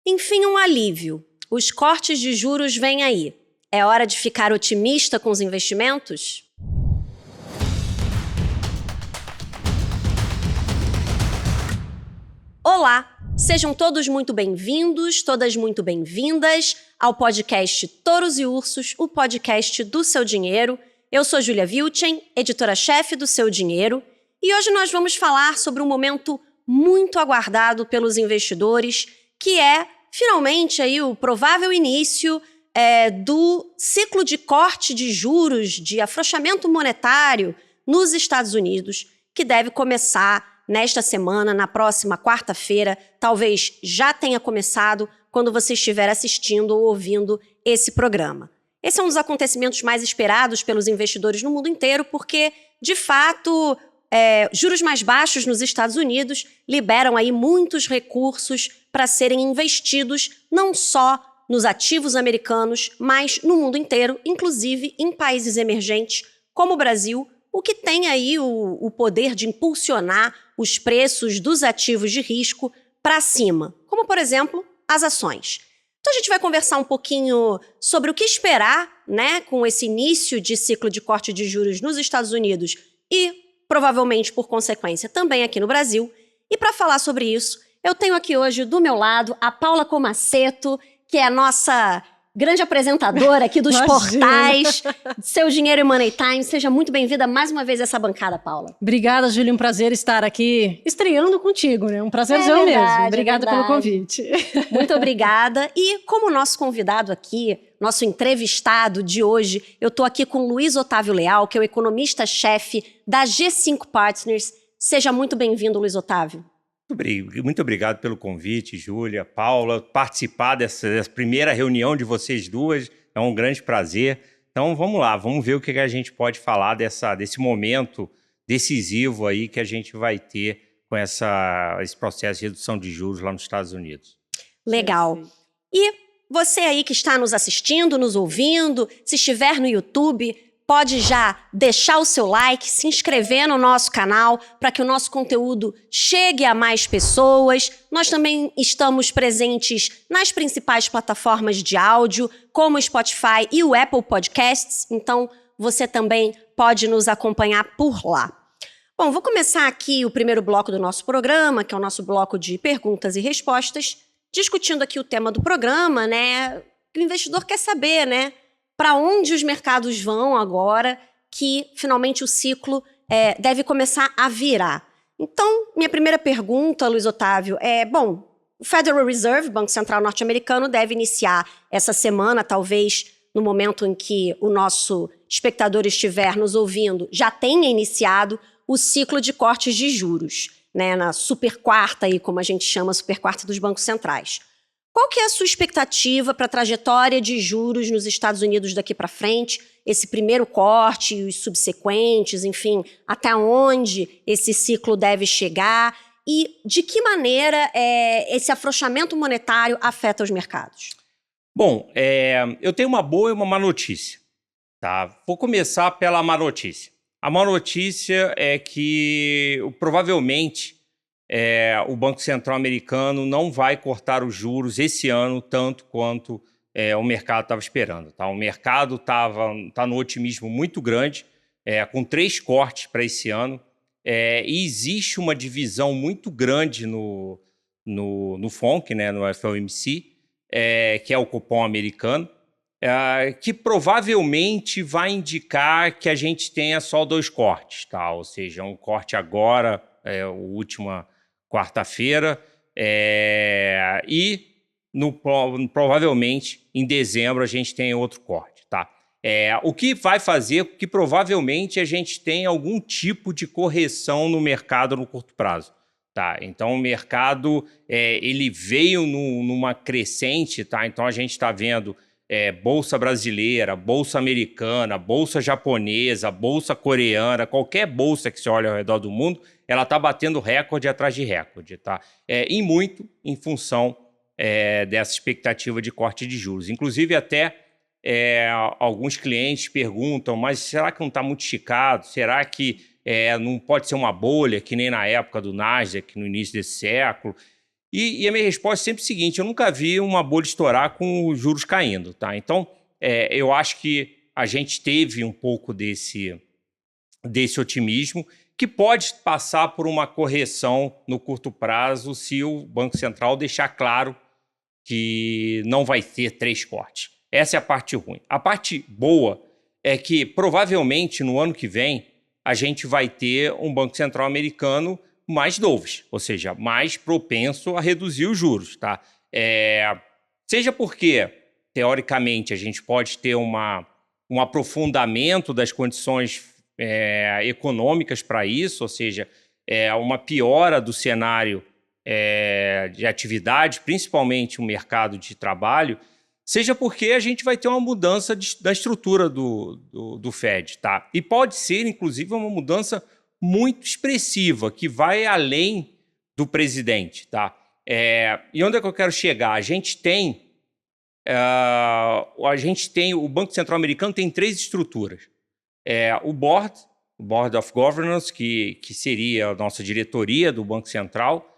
Enfim, um alívio. Os cortes de juros vêm aí. É hora de ficar otimista com os investimentos? Olá! Sejam todos muito bem-vindos, todas muito bem-vindas ao podcast Touros e Ursos, o podcast do seu dinheiro. Eu sou Júlia Vilchen, editora-chefe do Seu Dinheiro, e hoje nós vamos falar sobre um momento muito aguardado pelos investidores, que é, finalmente, aí, o provável início do ciclo de corte de juros, de afrouxamento monetário nos Estados Unidos, que deve começar nesta semana, na próxima quarta-feira. Talvez já tenha começado quando você estiver assistindo ou ouvindo esse programa. Esse é um dos acontecimentos mais esperados pelos investidores no mundo inteiro, porque, de fato, juros mais baixos nos Estados Unidos liberam aí muitos recursos para serem investidos não só nos ativos americanos, mas no mundo inteiro, inclusive em países emergentes como o Brasil, o que tem aí o poder de impulsionar os preços dos ativos de risco para cima, como, por exemplo, as ações. Então a gente vai conversar um pouquinho sobre o que esperar, né, com esse início de ciclo de corte de juros nos Estados Unidos e, provavelmente, por consequência, também aqui no Brasil. E para falar sobre isso, eu tenho aqui hoje do meu lado a Paula Comassetto, que é a nossa grande apresentadora aqui dos portais Seu Dinheiro e Money Time. Seja muito bem-vinda mais uma vez a essa bancada, Paula. Obrigada, Júlia. Um prazer estar aqui estreando contigo, né? Um prazer meu mesmo. Obrigada pelo convite. Muito obrigada. E como nosso convidado aqui, nosso entrevistado de hoje, eu estou aqui com Luiz Otávio Leal, que é o economista-chefe da G5 Partners. Seja muito bem-vindo, Luiz Otávio. Muito obrigado pelo convite, Júlia, Paula. Participar dessa primeira reunião de vocês duas é um grande prazer. Então vamos lá, vamos ver o que a gente pode falar desse momento decisivo aí que a gente vai ter com esse processo de redução de juros lá nos Estados Unidos. Legal. E você aí que está nos assistindo, nos ouvindo, se estiver no YouTube, pode já deixar o seu like, se inscrever no nosso canal para que o nosso conteúdo chegue a mais pessoas. Nós também estamos presentes nas principais plataformas de áudio, como o Spotify e o Apple Podcasts, então você também pode nos acompanhar por lá. Bom, vou começar aqui o primeiro bloco do nosso programa, que é o nosso bloco de perguntas e respostas, discutindo aqui o tema do programa, né? O investidor quer saber, né? Para onde os mercados vão agora que, finalmente, o ciclo deve começar a virar. Então, minha primeira pergunta, Luiz Otávio, o Federal Reserve, Banco Central norte-americano, deve iniciar essa semana, talvez no momento em que o nosso espectador estiver nos ouvindo, já tenha iniciado o ciclo de cortes de juros, né, na super quarta, aí, como a gente chama, super quarta dos bancos centrais. Qual que é a sua expectativa para a trajetória de juros nos Estados Unidos daqui para frente? Esse primeiro corte e os subsequentes, enfim, até onde esse ciclo deve chegar? E de que maneira esse afrouxamento monetário afeta os mercados? Bom, eu tenho uma boa e uma má notícia. Tá? Vou começar pela má notícia. A má notícia é que, provavelmente, o Banco Central americano não vai cortar os juros esse ano tanto quanto o mercado estava esperando. Tá? O mercado está no otimismo muito grande, com 3 cortes para esse ano, e existe uma divisão muito grande no FONC, né, no FOMC, que é o cupom americano, que provavelmente vai indicar que a gente tenha só 2 cortes, tá? Ou seja, um corte agora, o último quarta-feira, e provavelmente em dezembro a gente tem outro corte, tá? O que vai fazer com que provavelmente a gente tenha algum tipo de correção no mercado no curto prazo, tá? Então o mercado ele veio numa crescente, tá? Então a gente está vendo bolsa brasileira, bolsa americana, bolsa japonesa, bolsa coreana, qualquer bolsa que você olha ao redor do mundo, ela está batendo recorde atrás de recorde, tá? E muito em função dessa expectativa de corte de juros. Inclusive, até alguns clientes perguntam, mas será que não está muito esticado? Será que não pode ser uma bolha, que nem na época do Nasdaq, no início desse século? E a minha resposta é sempre a seguinte: eu nunca vi uma bolha estourar com os juros caindo, tá? Então, eu acho que a gente teve um pouco desse otimismo, que pode passar por uma correção no curto prazo se o Banco Central deixar claro que não vai ter 3 cortes. Essa é a parte ruim. A parte boa é que, provavelmente, no ano que vem, a gente vai ter um Banco Central americano mais dovish, ou seja, mais propenso a reduzir os juros, tá? Seja porque, teoricamente, a gente pode ter um aprofundamento das condições econômicas para isso, ou seja, uma piora do cenário de atividade, principalmente o mercado de trabalho, seja porque a gente vai ter uma mudança da estrutura do Fed, tá? E pode ser, inclusive, uma mudança muito expressiva, que vai além do presidente, tá? E onde é que eu quero chegar? A gente tem o Banco Central americano tem 3 estruturas. O Board of Governors, que seria a nossa diretoria do Banco Central.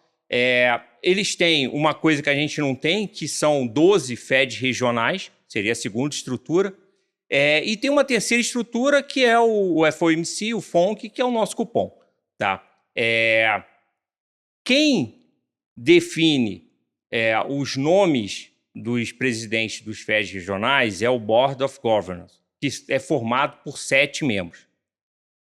Eles têm uma coisa que a gente não tem, que são 12 FEDs regionais, seria a segunda estrutura. E tem uma terceira estrutura, que é o FOMC, o FONC, que é o nosso cupom. Tá? Quem define os nomes dos presidentes dos FEDs regionais é o Board of Governors, que é formado por 7 membros.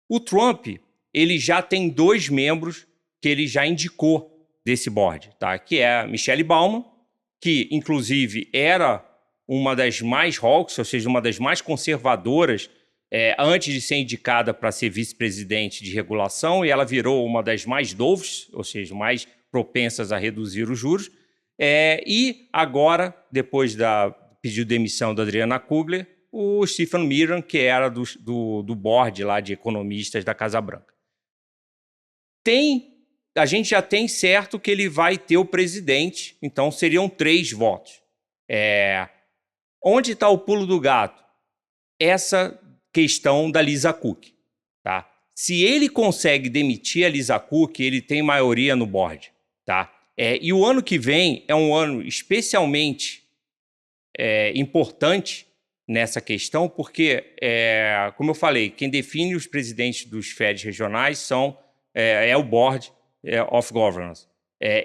O Trump, ele já tem 2 membros que ele já indicou desse board, tá? Que é a Michelle Bowman, que inclusive era uma das mais hawks, ou seja, uma das mais conservadoras, antes de ser indicada para ser vice-presidente de regulação, e ela virou uma das mais dovish, ou seja, mais propensas a reduzir os juros. E agora, depois do pedido de demissão da Adriana Kugler, o Stephen Miran, que era do board lá de economistas da Casa Branca. A gente já tem certo que ele vai ter o presidente, então seriam 3 votos. Onde está o pulo do gato? Essa questão da Lisa Cook. Tá? Se ele consegue demitir a Lisa Cook, ele tem maioria no board. Tá? E o ano que vem é um ano especialmente importante nessa questão, porque, como eu falei, quem define os presidentes dos FEDs regionais é o Board of Governors.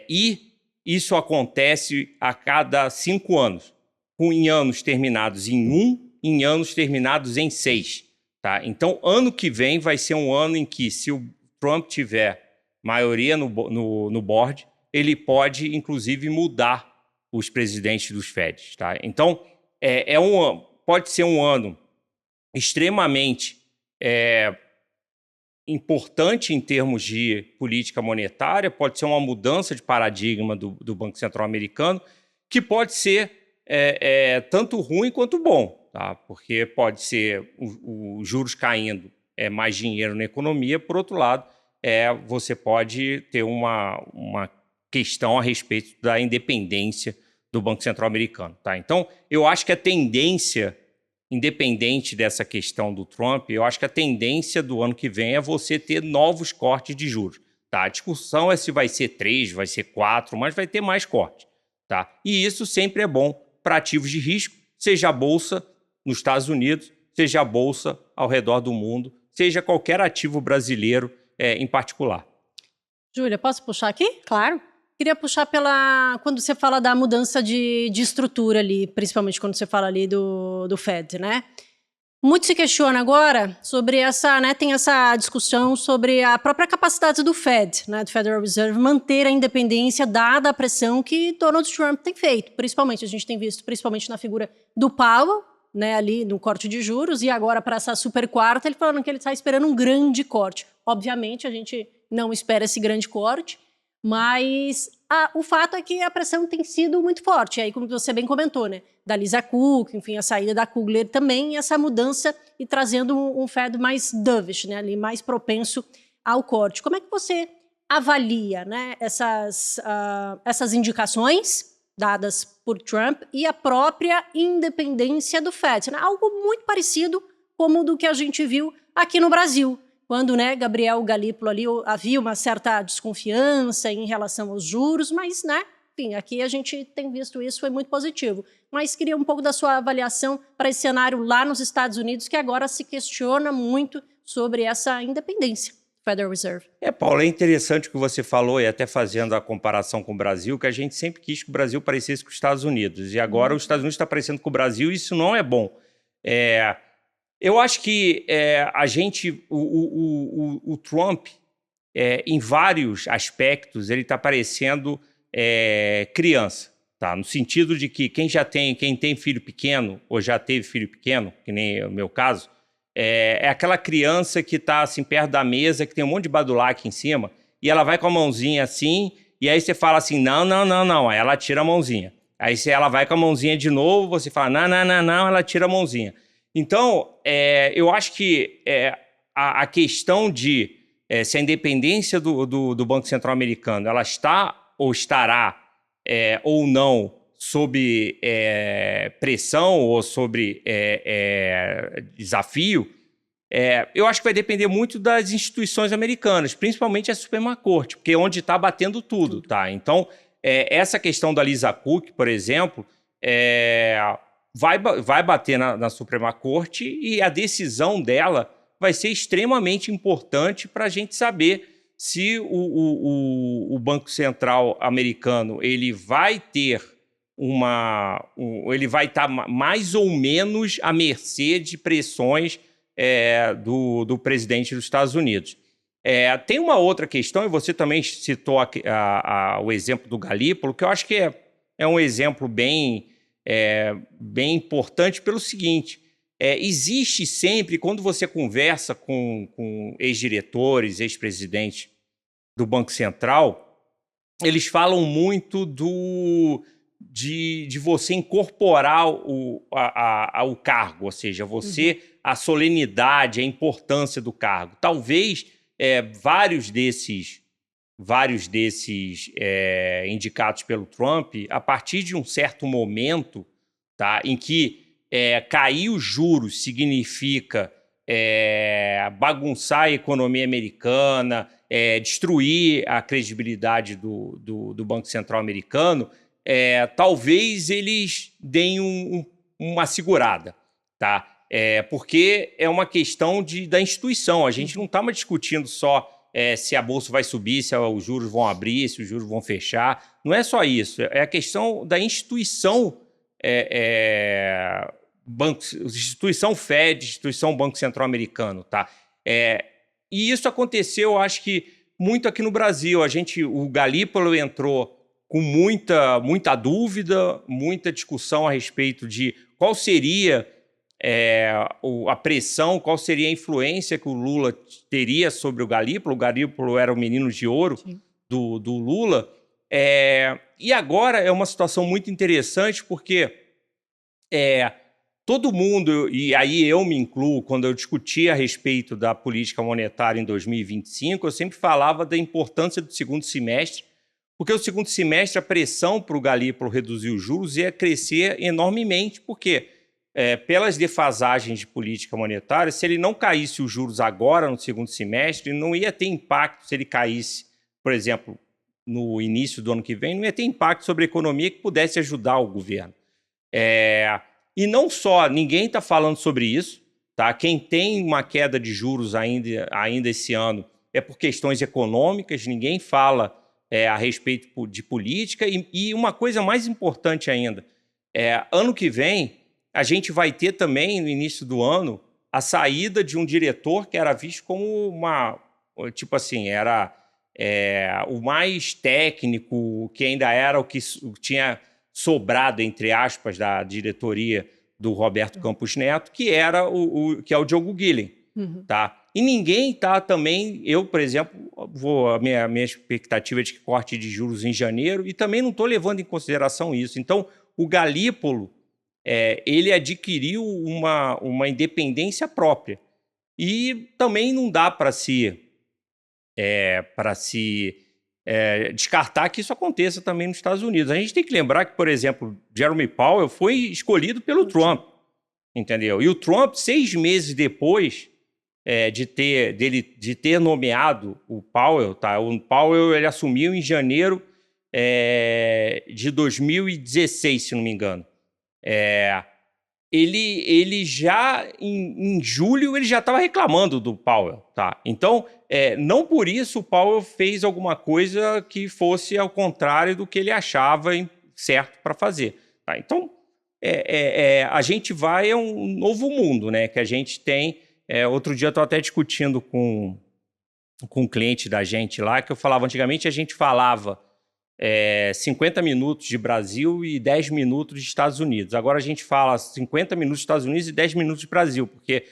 E isso acontece a cada 5 anos, em anos terminados em 1, em anos terminados em 6. Tá? Então, ano que vem vai ser um ano em que, se o Trump tiver maioria no board, ele pode, inclusive, mudar os presidentes dos FEDs. Tá? Então, pode ser um ano extremamente importante em termos de política monetária, pode ser uma mudança de paradigma do Banco Central americano, que pode ser tanto ruim quanto bom, tá? Porque pode ser os juros caindo, mais dinheiro na economia, por outro lado, você pode ter uma questão a respeito da independência do Banco Central americano. Tá? Então, eu acho que a tendência, independente dessa questão do Trump, eu acho que a tendência do ano que vem é você ter novos cortes de juros. Tá? A discussão é se vai ser 3, vai ser 4, mas vai ter mais cortes. Tá? E isso sempre é bom para ativos de risco, seja a Bolsa nos Estados Unidos, seja a Bolsa ao redor do mundo, seja qualquer ativo brasileiro em particular. Júlia, posso puxar aqui? Claro. Queria puxar quando você fala da mudança de estrutura ali, principalmente quando você fala ali do Fed, né? Muito se questiona agora sobre tem essa discussão sobre a própria capacidade do Fed, né, do Federal Reserve, manter a independência dada a pressão que Donald Trump tem feito. Principalmente, a gente tem visto, principalmente na figura do Powell, né, ali no corte de juros, e agora para essa super quarta, ele falando que ele está esperando um grande corte. Obviamente, a gente não espera esse grande corte, mas o fato é que a pressão tem sido muito forte. E aí, como você bem comentou, né? Da Lisa Cook, enfim, a saída da Kugler também, essa mudança e trazendo um Fed mais dovish, né? Ali mais propenso ao corte. Como é que você avalia, né, essas indicações dadas por Trump e a própria independência do Fed? Né? Algo muito parecido como do que a gente viu aqui no Brasil, quando, né, Gabriel Galípolo ali havia uma certa desconfiança em relação aos juros, mas, né, Enfim, aqui a gente tem visto isso, foi muito positivo. Mas queria um pouco da sua avaliação para esse cenário lá nos Estados Unidos, que agora se questiona muito sobre essa independência do Federal Reserve. Paulo, é interessante o que você falou, e até fazendo a comparação com o Brasil, que a gente sempre quis que o Brasil parecesse com os Estados Unidos. E agora os Estados Unidos está parecendo com o Brasil, e isso não é bom. Eu acho que o Trump, em vários aspectos, ele está parecendo criança, tá? No sentido de que quem tem filho pequeno, ou já teve filho pequeno, que nem o meu caso, é aquela criança que está assim, perto da mesa, que tem um monte de badulaque em cima, e ela vai com a mãozinha assim, e aí você fala assim, não, aí ela tira a mãozinha. Aí ela vai com a mãozinha de novo, você fala, não, ela tira a mãozinha. Então, eu acho que a questão de se a independência do Banco Central americano ela está ou estará ou não sob pressão ou sobre desafio, eu acho que vai depender muito das instituições americanas, principalmente a Suprema Corte, porque é onde está batendo tudo. Tá? Então, essa questão da Lisa Cook, por exemplo, vai bater na Suprema Corte e a decisão dela vai ser extremamente importante para a gente saber se o Banco Central americano ele vai ter ele vai estar mais ou menos à mercê de pressões do presidente dos Estados Unidos. Tem uma outra questão, e você também citou o exemplo do Galípolo, que eu acho que é um exemplo bem importante pelo seguinte, existe sempre, quando você conversa com ex-diretores, ex-presidentes do Banco Central, eles falam muito de você incorporar o cargo, ou seja, a solenidade, a importância do cargo. Talvez vários desses indicados pelo Trump, a partir de um certo momento, tá, em que cair os juros significa bagunçar a economia americana, destruir a credibilidade do Banco Central americano, talvez eles deem uma segurada, tá? Porque é uma questão da instituição. A gente não está mais discutindo só se a bolsa vai subir, se os juros vão abrir, se os juros vão fechar. Não é só isso. É a questão da instituição, instituição Fed, instituição Banco Central americano, tá? E isso aconteceu, acho que, muito aqui no Brasil. O Galípolo entrou com muita dúvida, muita discussão a respeito de qual seria a pressão, qual seria a influência que o Lula teria sobre o Galípolo. O Galípolo era o menino de ouro do Lula. E agora é uma situação muito interessante porque todo mundo, e aí eu me incluo, quando eu discutia a respeito da política monetária em 2025, eu sempre falava da importância do segundo semestre, porque o segundo semestre a pressão para o Galípolo reduzir os juros ia crescer enormemente, porque pelas defasagens de política monetária, se ele não caísse os juros agora no segundo semestre, não ia ter impacto se ele caísse, por exemplo, no início do ano que vem, não ia ter impacto sobre a economia que pudesse ajudar o governo. E não só, ninguém está falando sobre isso, tá? Quem tem uma queda de juros ainda esse ano é por questões econômicas, ninguém fala a respeito de política. E uma coisa mais importante ainda, ano que vem, a gente vai ter também, no início do ano, a saída de um diretor que era visto como tipo assim, era o mais técnico, que ainda era o que tinha sobrado, entre aspas, da diretoria do Roberto Campos Neto, que é o Diogo Guilhem. Tá? E ninguém está também, eu, por exemplo, a minha expectativa é de que corte de juros em janeiro, e também não estou levando em consideração isso. Então, o Galípolo, ele adquiriu uma independência própria. E também não dá para se descartar que isso aconteça também nos Estados Unidos. A gente tem que lembrar que, por exemplo, Jerome Powell foi escolhido pelo Trump, entendeu? E o Trump, 6 meses depois de ter nomeado o Powell, tá? O Powell ele assumiu em janeiro de 2016, se não me engano. Ele já, em julho, ele já estava reclamando do Powell, tá? Então, não por isso o Powell fez alguma coisa que fosse ao contrário do que ele achava certo para fazer, tá? Então, a gente vai a um novo mundo, né? Que a gente tem... outro dia eu estou até discutindo com um cliente da gente lá, que eu falava, antigamente a gente falava 50 minutos de Brasil e 10 minutos de Estados Unidos. Agora a gente fala 50 minutos de Estados Unidos e 10 minutos de Brasil, porque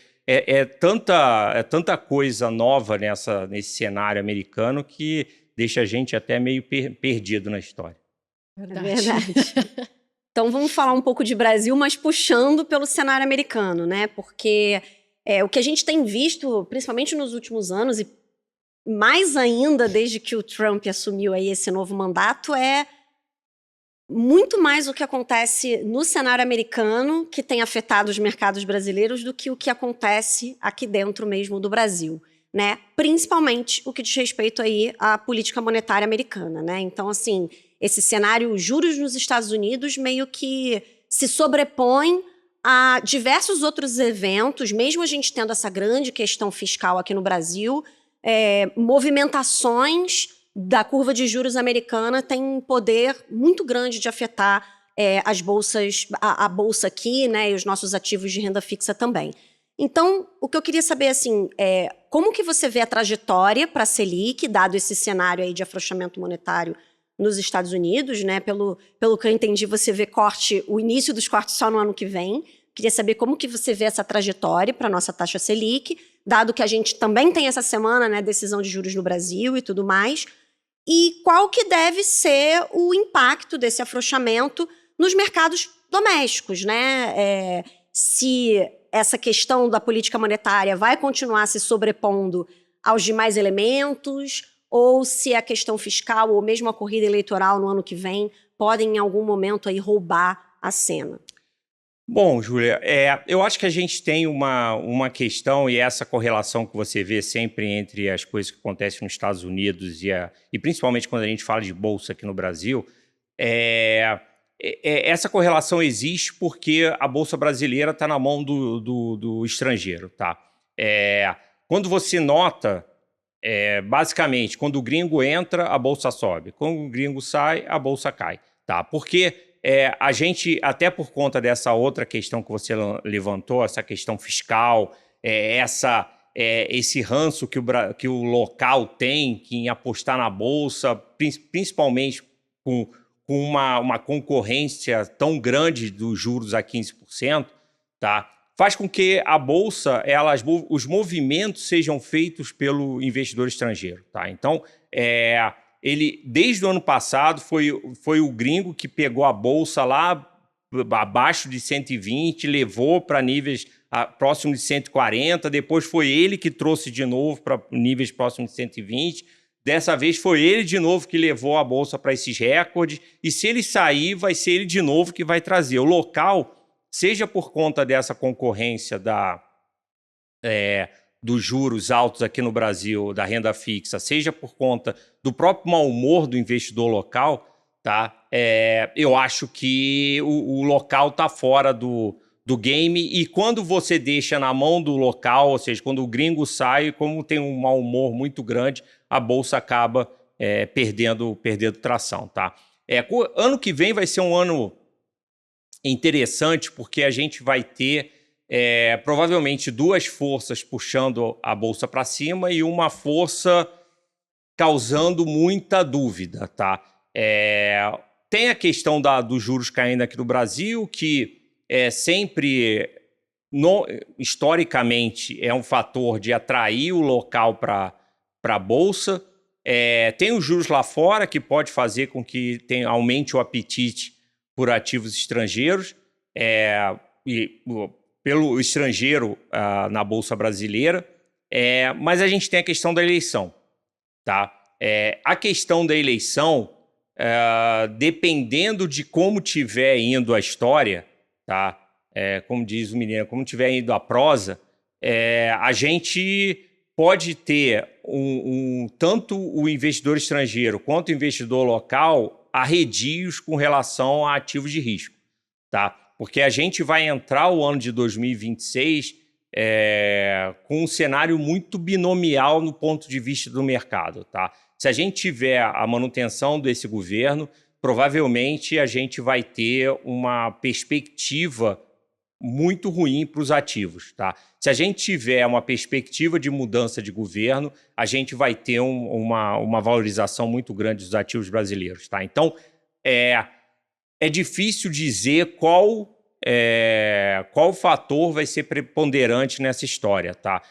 tanta coisa nova nesse cenário americano que deixa a gente até meio perdido na história. Verdade. Então vamos falar um pouco de Brasil, mas puxando pelo cenário americano, né? Porque o que a gente tem visto, principalmente nos últimos anos, e mais ainda desde que o Trump assumiu aí esse novo mandato, é muito mais o que acontece no cenário americano que tem afetado os mercados brasileiros do que o que acontece aqui dentro mesmo do Brasil, né? Principalmente o que diz respeito aí à política monetária americana, né? Então, assim, esse cenário juros nos Estados Unidos meio que se sobrepõe a diversos outros eventos, mesmo a gente tendo essa grande questão fiscal aqui no Brasil, movimentações da curva de juros americana têm um poder muito grande de afetar as bolsas, a bolsa aqui, né, e os nossos ativos de renda fixa também. Então, o que eu queria saber, assim, como que você vê a trajetória para a Selic, dado esse cenário aí de afrouxamento monetário nos Estados Unidos, né? Pelo que eu entendi, você vê o início dos cortes só no ano que vem. Queria saber como que você vê essa trajetória para a nossa taxa Selic, dado que a gente também tem essa semana, né, decisão de juros no Brasil e tudo mais, e qual que deve ser o impacto desse afrouxamento nos mercados domésticos, né? Se essa questão da política monetária vai continuar se sobrepondo aos demais elementos, ou se a questão fiscal ou mesmo a corrida eleitoral no ano que vem podem em algum momento aí roubar a cena. Bom, Júlia, eu acho que a gente tem uma questão, e essa correlação que você vê sempre entre as coisas que acontecem nos Estados Unidos e principalmente quando a gente fala de bolsa aqui no Brasil, essa correlação existe porque a bolsa brasileira está na mão do estrangeiro, tá? Quando você nota, basicamente, quando o gringo entra, a bolsa sobe. Quando o gringo sai, a bolsa cai, tá? Porque a gente, até por conta dessa outra questão que você levantou, essa questão fiscal, esse ranço que o local tem em apostar na bolsa, principalmente com uma concorrência tão grande dos juros a 15%, tá? Faz com que a bolsa, os movimentos sejam feitos pelo investidor estrangeiro, tá? Então, ele, desde o ano passado, foi o gringo que pegou a bolsa lá abaixo de 120, levou para níveis próximos de 140, depois foi ele que trouxe de novo para níveis próximos de 120, dessa vez foi ele de novo que levou a bolsa para esses recordes, e se ele sair, vai ser ele de novo que vai trazer. O local, seja por conta dessa concorrência dos juros altos aqui no Brasil, da renda fixa, seja por conta do próprio mau humor do investidor local, tá? Eu acho que o local está fora do game, e quando você deixa na mão do local, ou seja, quando o gringo sai, como tem um mau humor muito grande, a bolsa acaba perdendo tração, tá? Ano que vem vai ser um ano interessante, porque a gente vai ter provavelmente duas forças puxando a bolsa para cima e uma força causando muita dúvida, tá? Tem a questão dos juros caindo aqui no Brasil, que sempre, historicamente, é um fator de atrair o local para a bolsa. Tem os juros lá fora, que pode fazer com que aumente o apetite por ativos estrangeiros, pelo estrangeiro na Bolsa Brasileira, mas a gente tem a questão da eleição, tá? A questão da eleição, dependendo de como tiver indo a história, tá? Como diz o mineiro, como tiver indo a prosa, a gente pode ter tanto o investidor estrangeiro quanto o investidor local arredios com relação a ativos de risco, tá? Porque a gente vai entrar o ano de 2026 com um cenário muito binomial no ponto de vista do mercado, tá? Se a gente tiver a manutenção desse governo, provavelmente a gente vai ter uma perspectiva muito ruim para os ativos, tá? Se a gente tiver uma perspectiva de mudança de governo, a gente vai ter uma valorização muito grande dos ativos brasileiros, tá? Então, é difícil dizer qual fator vai ser preponderante nessa história, tá?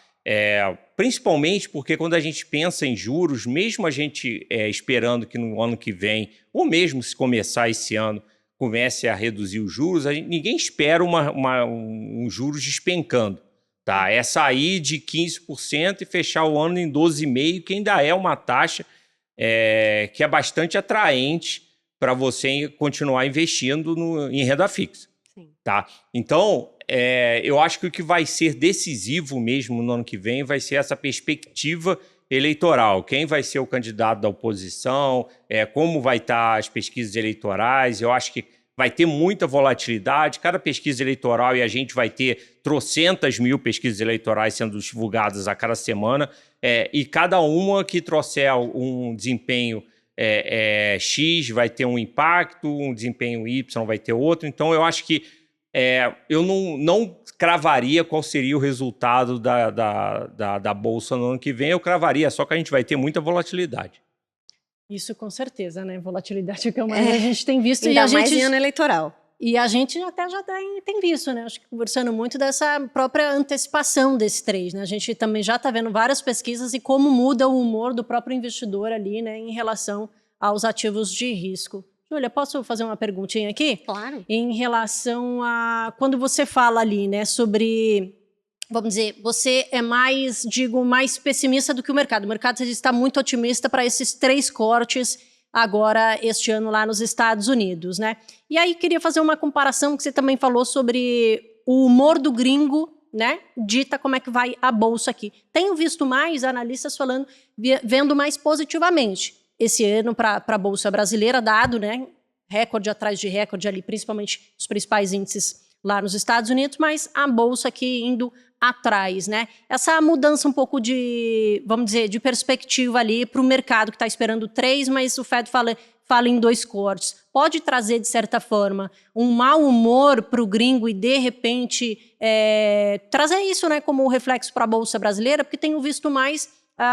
Principalmente porque quando a gente pensa em juros, mesmo a gente esperando que no ano que vem, ou mesmo se começar esse ano, comece a reduzir os juros, ninguém espera um juros despencando, tá? É sair de 15% e fechar o ano em 12,5%, que ainda é uma taxa que é bastante atraente para você continuar investindo em renda fixa. Sim. Tá? Então, eu acho que o que vai ser decisivo mesmo no ano que vem vai ser essa perspectiva eleitoral. Quem vai ser o candidato da oposição, como vai estar as pesquisas eleitorais. Eu acho que vai ter muita volatilidade. Cada pesquisa eleitoral, e a gente vai ter trocentas mil pesquisas eleitorais sendo divulgadas a cada semana, e cada uma que trouxer um desempenho X vai ter um impacto, um desempenho Y vai ter outro. Então, eu acho que eu não cravaria qual seria o resultado da Bolsa no ano que vem. Eu cravaria, só que a gente vai ter muita volatilidade. Isso com certeza, né? Volatilidade que a gente tem visto. Ainda E a mais gente, em ano eleitoral. E a gente até já tem visto, né? Acho que conversando muito dessa própria antecipação desse trade, né? A gente também já está vendo várias pesquisas e como muda o humor do próprio investidor ali, né? Em relação aos ativos de risco. Júlia, posso fazer uma perguntinha aqui? Claro. Em relação a... Quando você fala ali, né? Sobre... Vamos dizer, você é mais pessimista do que o mercado. O mercado está muito otimista para esses 3 cortes agora este ano lá nos Estados Unidos, né? E aí queria fazer uma comparação que você também falou sobre o humor do gringo, né? Dita como é que vai a bolsa aqui. Tenho visto mais analistas vendo mais positivamente esse ano para a bolsa brasileira, dado, né? Recorde atrás de recorde ali, principalmente os principais índices lá nos Estados Unidos, mas a bolsa aqui indo atrás, né? Essa mudança um pouco de, vamos dizer, de perspectiva ali para o mercado que está esperando 3, mas o Fed fala em 2 cortes. Pode trazer, de certa forma, um mau humor para o gringo e, de repente, trazer isso, né, como reflexo para a Bolsa brasileira, porque tenho visto mais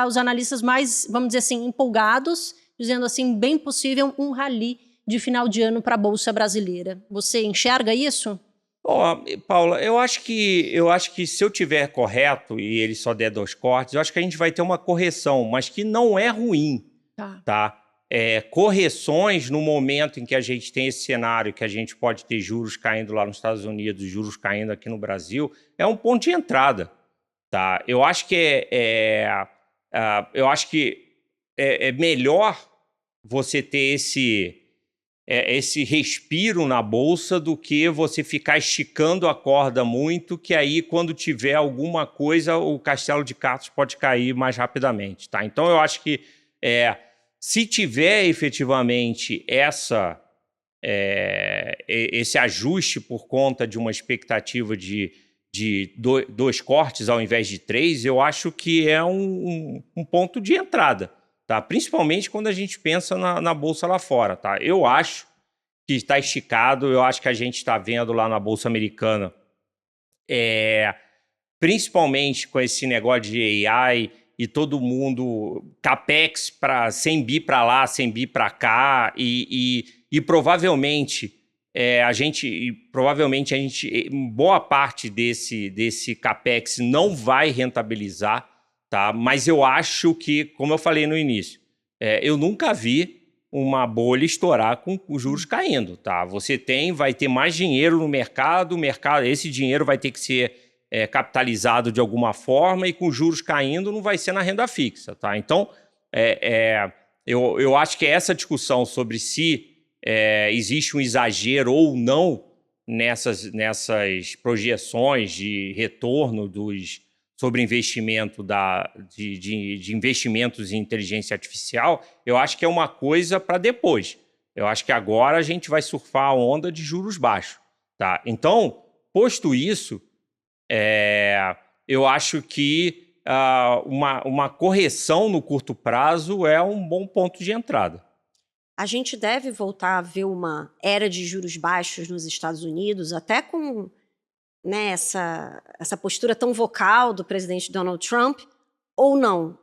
os analistas mais, vamos dizer assim, empolgados, dizendo assim, bem possível um rally de final de ano para a Bolsa brasileira. Você enxerga isso? Paula, eu acho que se eu tiver correto e ele só der 2 cortes, eu acho que a gente vai ter uma correção, mas que não é ruim, tá? Correções no momento em que a gente tem esse cenário, que a gente pode ter juros caindo lá nos Estados Unidos, juros caindo aqui no Brasil, é um ponto de entrada, tá? Eu acho que é melhor você ter esse respiro na bolsa do que você ficar esticando a corda muito, que aí quando tiver alguma coisa o castelo de cartas pode cair mais rapidamente, tá? Então eu acho que se tiver efetivamente esse ajuste por conta de uma expectativa de 2 cortes ao invés de 3, eu acho que é um ponto de entrada. Tá? Principalmente quando a gente pensa na bolsa lá fora. Tá? Eu acho que está esticado, eu acho que a gente está vendo lá na bolsa americana, principalmente com esse negócio de AI e todo mundo, capex para 100 bi para lá, 100 bi para cá, e provavelmente boa parte desse capex não vai rentabilizar. Tá? Mas eu acho que, como eu falei no início, eu nunca vi uma bolha estourar com os juros caindo. Tá? Vai ter mais dinheiro no mercado, esse dinheiro vai ter que ser capitalizado de alguma forma, e com os juros caindo não vai ser na renda fixa. Tá? Então, eu acho que essa discussão sobre se existe um exagero ou não nessas projeções de retorno sobre investimento de investimentos em inteligência artificial, eu acho que é uma coisa para depois. Eu acho que agora a gente vai surfar a onda de juros baixos. Tá? Então, posto isso, eu acho que uma correção no curto prazo é um bom ponto de entrada. A gente deve voltar a ver uma era de juros baixos nos Estados Unidos, até com, né, essa postura tão vocal do presidente Donald Trump, ou não?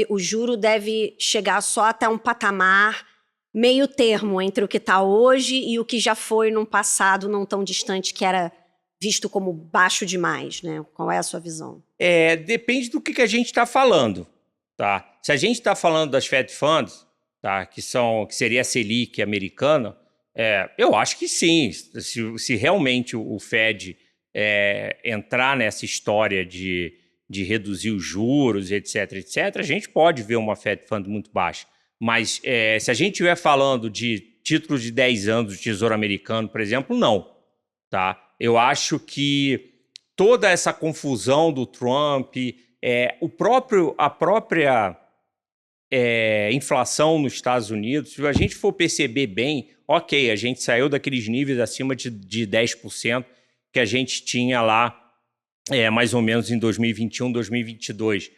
O juro deve chegar só até um patamar meio termo entre o que está hoje e o que já foi num passado não tão distante, que era visto como baixo demais, né? Qual é a sua visão? Depende do que a gente está falando. Tá? Se a gente está falando das Fed Funds, tá? que seria a Selic americana, eu acho que sim. Se realmente o Fed entrar nessa história de reduzir os juros, etc., a gente pode ver uma Fed Fund muito baixa. Mas se a gente estiver falando de títulos de 10 anos do Tesouro Americano, por exemplo, não. Tá? Eu acho que toda essa confusão do Trump, a própria inflação nos Estados Unidos, se a gente for perceber bem, ok, a gente saiu daqueles níveis acima de 10% que a gente tinha lá mais ou menos em 2021, 2022.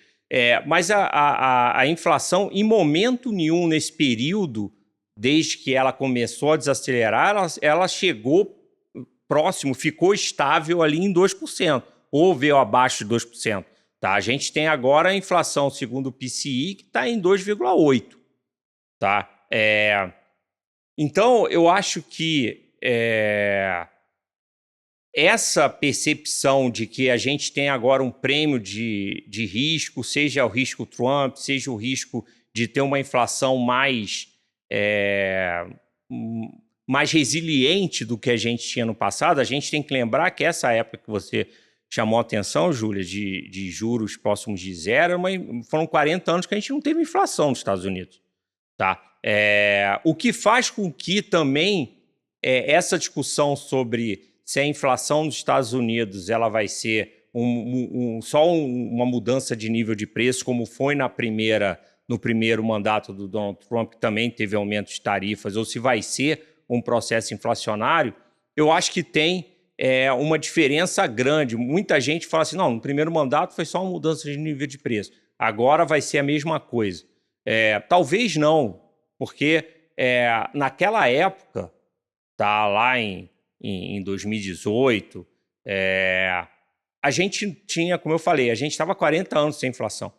Mas a inflação, em momento nenhum nesse período, desde que ela começou a desacelerar, ela chegou próximo, ficou estável ali em 2%, ou veio abaixo de 2%. Tá? A gente tem agora a inflação, segundo o PCI, que está em 2,8%. Tá? Então, eu acho que essa percepção de que a gente tem agora um prêmio de risco, seja o risco Trump, seja o risco de ter uma inflação mais resiliente do que a gente tinha no passado, a gente tem que lembrar que essa época que você chamou a atenção, Júlia, de juros próximos de zero, foram 40 anos que a gente não teve inflação nos Estados Unidos. Tá? O que faz com que também essa discussão sobre se a inflação nos Estados Unidos ela vai ser só uma mudança de nível de preço, como foi no primeiro mandato do Donald Trump, que também teve aumento de tarifas, ou se vai ser um processo inflacionário, eu acho que tem uma diferença grande. Muita gente fala assim, não, no primeiro mandato foi só uma mudança de nível de preço, agora vai ser a mesma coisa. Talvez não, porque naquela época, tá, lá em 2018, a gente tinha, como eu falei, a gente estava há 40 anos sem inflação.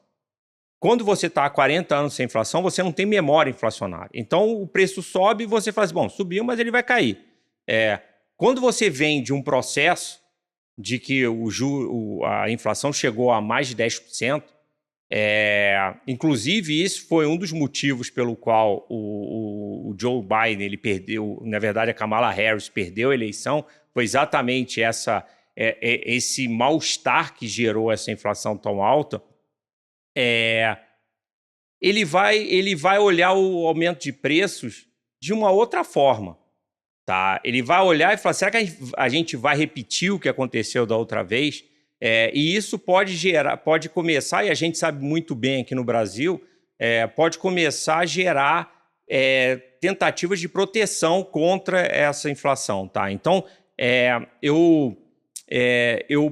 Quando você está há 40 anos sem inflação, você não tem memória inflacionária. Então, o preço sobe e você fala assim, bom, subiu, mas ele vai cair. Quando você vem de um processo de que a inflação chegou a mais de 10%, inclusive isso foi um dos motivos pelo qual o Joe Biden ele perdeu, na verdade a Kamala Harris perdeu a eleição, foi exatamente esse mal-estar que gerou essa inflação tão alta. Ele vai olhar o aumento de preços de uma outra forma. Tá? Ele vai olhar e falar, será que a gente vai repetir o que aconteceu da outra vez? E isso pode começar, e a gente sabe muito bem aqui no Brasil, pode começar a gerar tentativas de proteção contra essa inflação. Tá? Então,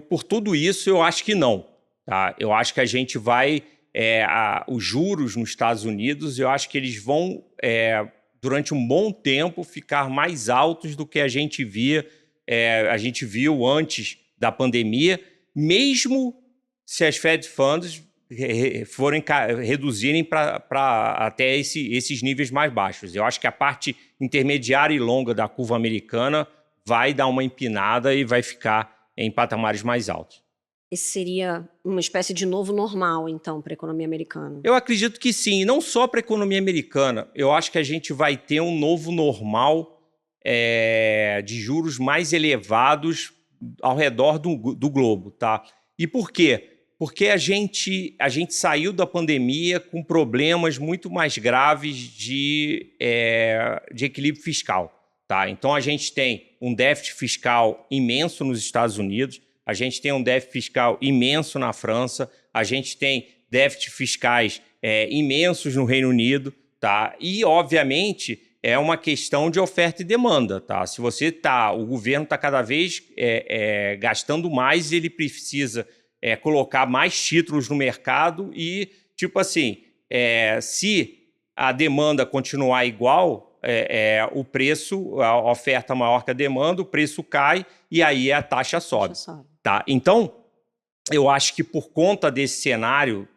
por tudo isso, eu acho que não. Tá? Eu acho que a gente vai... os juros nos Estados Unidos, eu acho que eles vão, durante um bom tempo, ficar mais altos do que a gente viu antes da pandemia, mesmo se as Fed Funds reduzirem para até esses níveis mais baixos. Eu acho que a parte intermediária e longa da curva americana vai dar uma empinada e vai ficar em patamares mais altos. Esse seria uma espécie de novo normal, então, para a economia americana? Eu acredito que sim, e não só para a economia americana. Eu acho que a gente vai ter um novo normal de juros mais elevados ao redor do globo. Tá? E por quê? Porque a gente saiu da pandemia com problemas muito mais graves de equilíbrio fiscal. Tá? Então, a gente tem um déficit fiscal imenso nos Estados Unidos, a gente tem um déficit fiscal imenso na França, a gente tem déficits fiscais imensos no Reino Unido, tá? E, obviamente, é uma questão de oferta e demanda, tá? Se você o governo está cada vez gastando mais, ele precisa colocar mais títulos no mercado e, tipo assim, se a demanda continuar igual, o preço, a oferta maior que a demanda, o preço cai e aí a taxa sobe. Tá? Então, eu acho que por conta desse cenário,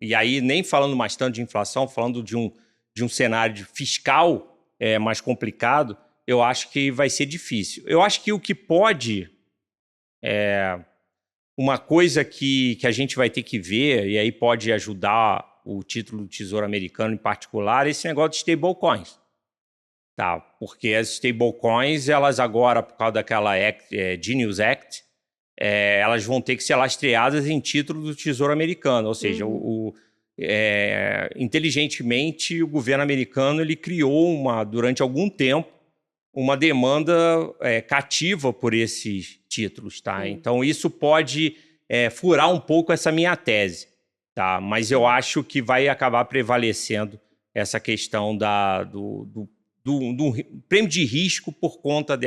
e aí nem falando mais tanto de inflação, falando de um cenário fiscal mais complicado, eu acho que vai ser difícil. Eu acho que o que pode... uma coisa que a gente vai ter que ver, e aí pode ajudar o título do Tesouro Americano em particular, é esse negócio de stablecoins. Tá? Porque as stablecoins, elas agora, por causa daquela Genius Act, elas vão ter que ser lastreadas em título do Tesouro Americano. Ou seja, inteligentemente, o governo americano ele criou, durante algum tempo, uma demanda cativa por esses títulos. Tá? Então, isso pode furar um pouco essa minha tese. Tá? Mas eu acho que vai acabar prevalecendo essa questão do prêmio de risco por conta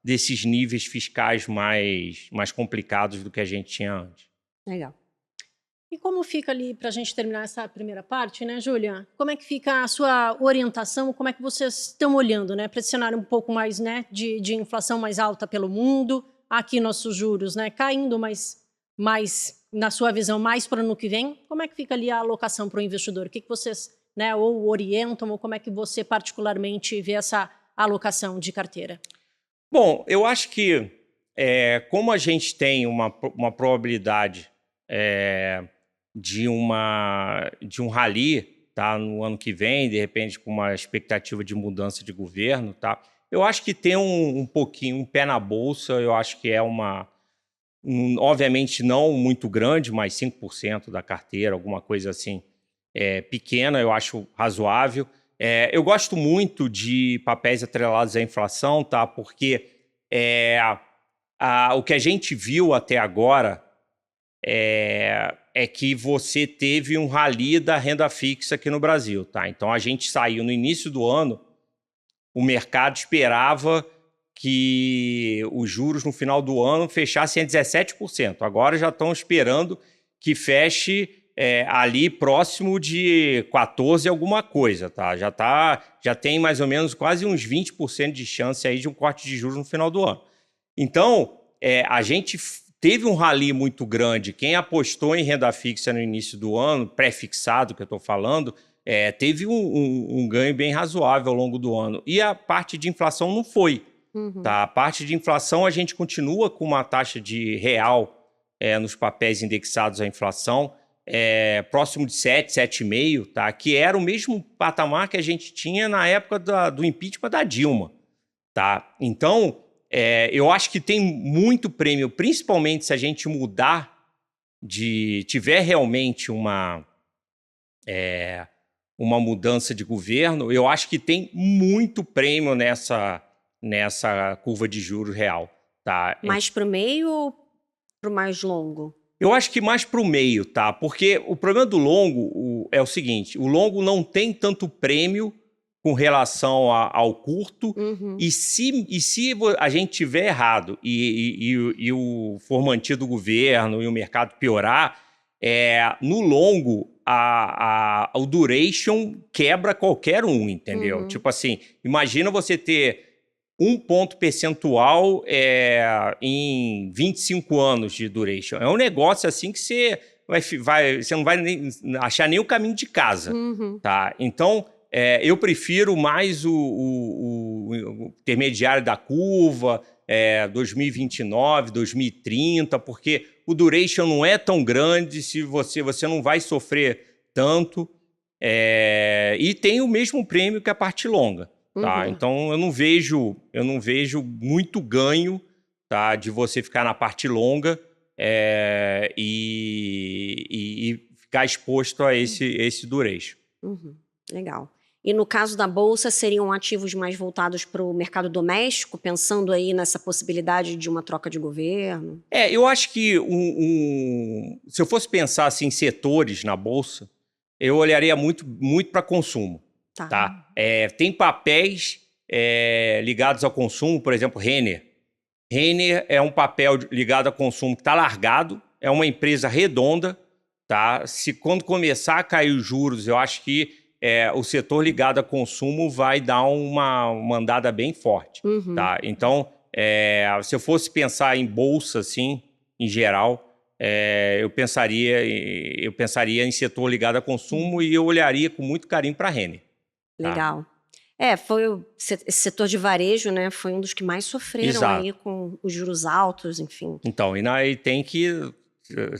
desses níveis fiscais mais complicados do que a gente tinha antes. Legal. E como fica ali, para a gente terminar essa primeira parte, né, Júlia? Como é que fica a sua orientação? Como é que vocês estão olhando, né, para esse cenário um pouco mais, né, de inflação mais alta pelo mundo, aqui nossos juros, né, caindo, mas na sua visão, mais para o ano que vem? Como é que fica ali a alocação para o investidor? O que vocês, né, ou orientam, ou como é que você particularmente vê essa alocação de carteira? Bom, eu acho que como a gente tem uma probabilidade de um rally, tá, no ano que vem, de repente com uma expectativa de mudança de governo, tá, eu acho que tem um pouquinho, um pé na bolsa, eu acho que é obviamente não muito grande, mas 5% da carteira, alguma coisa assim, pequena, eu acho razoável. Eu gosto muito de papéis atrelados à inflação, tá? Porque o que a gente viu até agora é que você teve um rally da renda fixa aqui no Brasil. Tá? Então, a gente saiu no início do ano, o mercado esperava que os juros no final do ano fechassem a 17%. Agora já estão esperando que feche ali próximo de 14 alguma coisa, tá? Já tem mais ou menos quase uns 20% de chance aí de um corte de juros no final do ano. Então, a gente teve um rally muito grande. Quem apostou em renda fixa no início do ano, pré-fixado que eu estou falando, teve um ganho bem razoável ao longo do ano. E a parte de inflação não foi. Tá? A parte de inflação, a gente continua com uma taxa de real nos papéis indexados à inflação, próximo de 7, 7,5, tá? Que era o mesmo patamar que a gente tinha na época do impeachment da Dilma. Tá? Então, eu acho que tem muito prêmio, principalmente se a gente tiver realmente uma mudança de governo, eu acho que tem muito prêmio nessa curva de juros real. Tá? Mais para o meio ou para o mais longo? Eu acho que mais para o meio, tá? Porque o problema do longo é o seguinte, o longo não tem tanto prêmio com relação ao curto, e se a gente tiver errado e for mantido o governo e o mercado piorar, no longo o duration quebra qualquer um, entendeu? Tipo assim, imagina você ter 1 ponto percentual em 25 anos de duration. É um negócio assim que você não vai achar nem o caminho de casa. Tá? Então, eu prefiro mais o intermediário da curva, 2029, 2030, porque o duration não é tão grande, se você não vai sofrer tanto, e tem o mesmo prêmio que a parte longa. Tá? Então, eu não vejo muito ganho, tá, de você ficar na parte longa e ficar exposto a esse duration. Legal. E no caso da Bolsa, seriam ativos mais voltados para o mercado doméstico, pensando aí nessa possibilidade de uma troca de governo? Eu acho que se eu fosse pensar assim, em setores na Bolsa, eu olharia muito para consumo. Tá? Tem papéis ligados ao consumo, por exemplo, Renner. Renner é um papel ligado ao consumo que está largado, é uma empresa redonda. Tá? Se quando começar a cair os juros, eu acho que o setor ligado a consumo vai dar uma andada bem forte. Uhum. Tá? Então, se eu fosse pensar em bolsa, assim, em geral, eu pensaria em setor ligado a consumo e eu olharia com muito carinho para a Renner. Tá? Legal. Esse setor de varejo, né, foi um dos que mais sofreram. Exato. Aí com os juros altos, enfim. Então, e tem que,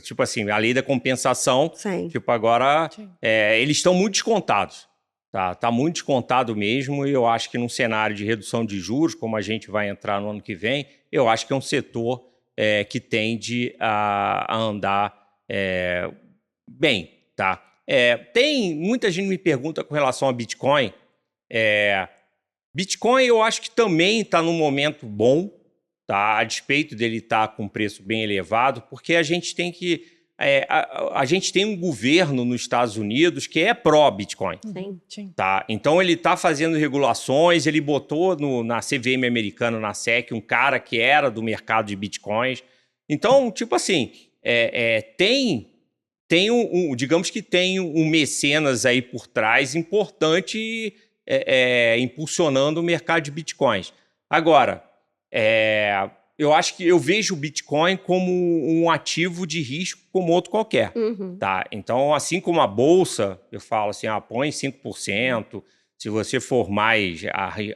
tipo assim, a lei da compensação, Sim. tipo, agora, eles estão muito descontados. Tá muito descontado mesmo, e eu acho que num cenário de redução de juros, como a gente vai entrar no ano que vem, eu acho que é um setor que tende a andar bem. Tá? Muita gente me pergunta com relação a Bitcoin. Bitcoin eu acho que também está num momento bom, tá? A despeito dele estar com um preço bem elevado, porque a gente tem que... a gente tem um governo nos Estados Unidos que é pró-Bitcoin. Sim. Tá? Então ele está fazendo regulações, ele botou na CVM americana, na SEC, um cara que era do mercado de Bitcoins. Então, tipo assim, digamos que tem um mecenas aí por trás importante impulsionando o mercado de Bitcoins. Agora, eu acho que eu vejo o Bitcoin como um ativo de risco como outro qualquer. Uhum. Tá? Então, assim como a bolsa, eu falo assim, põe 5%, se você for mais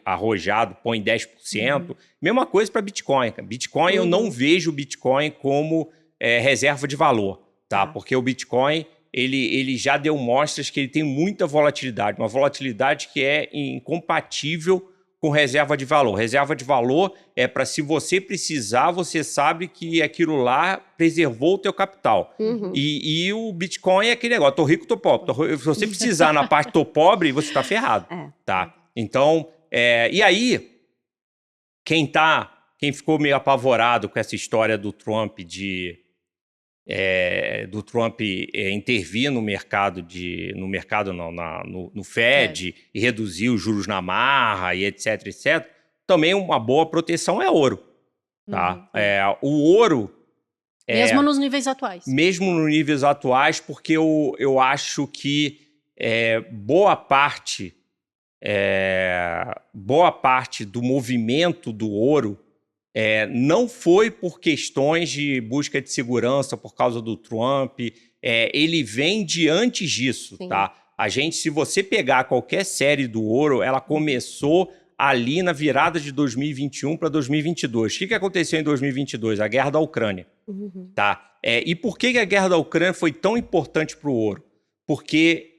arrojado, põe 10%. Mesma coisa para Bitcoin. Bitcoin, eu não vejo o Bitcoin como reserva de valor, tá? Porque o Bitcoin, ele já deu mostras que ele tem muita volatilidade, uma volatilidade que é incompatível com reserva de valor. Reserva de valor é para, se você precisar, você sabe que aquilo lá preservou o teu capital. Uhum. E o Bitcoin é aquele negócio, tô rico, tô pobre. Se você precisar na parte tô pobre, você tá ferrado. Tá? Então, e aí, quem ficou meio apavorado com essa história do Trump intervir no mercado no Fed e reduzir os juros na marra e etc, também uma boa proteção é ouro. Tá? O ouro... Mesmo nos níveis atuais. Mesmo nos níveis atuais, porque eu acho que boa parte do movimento do ouro não foi por questões de busca de segurança por causa do Trump, ele vem de antes disso. Tá? Se você pegar qualquer série do ouro, ela começou ali na virada de 2021 para 2022. O que aconteceu em 2022? A guerra da Ucrânia. Uhum. Tá? E por que a guerra da Ucrânia foi tão importante para o ouro? Porque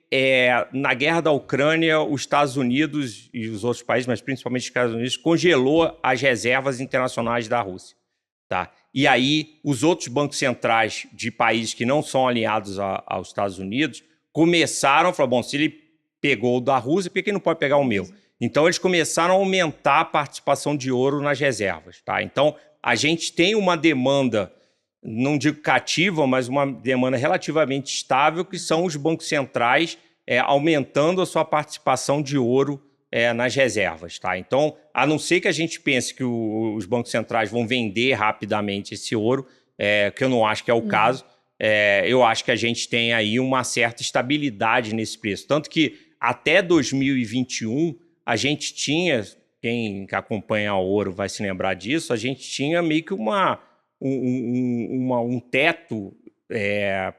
na guerra da Ucrânia, os Estados Unidos e os outros países, mas principalmente os Estados Unidos, congelou as reservas internacionais da Rússia. Tá? E aí, os outros bancos centrais de países que não são alinhados aos Estados Unidos começaram a falar, bom, se ele pegou o da Rússia, por que não pode pegar o meu? Então, eles começaram a aumentar a participação de ouro nas reservas. Tá? Então, a gente tem uma demanda, não digo cativa, mas uma demanda relativamente estável, que são os bancos centrais aumentando a sua participação de ouro nas reservas. Tá? Então, a não ser que a gente pense que os bancos centrais vão vender rapidamente esse ouro, que eu não acho que é o caso, eu acho que a gente tem aí uma certa estabilidade nesse preço. Tanto que até 2021, a gente tinha, quem acompanha o ouro vai se lembrar disso, a gente tinha meio que um teto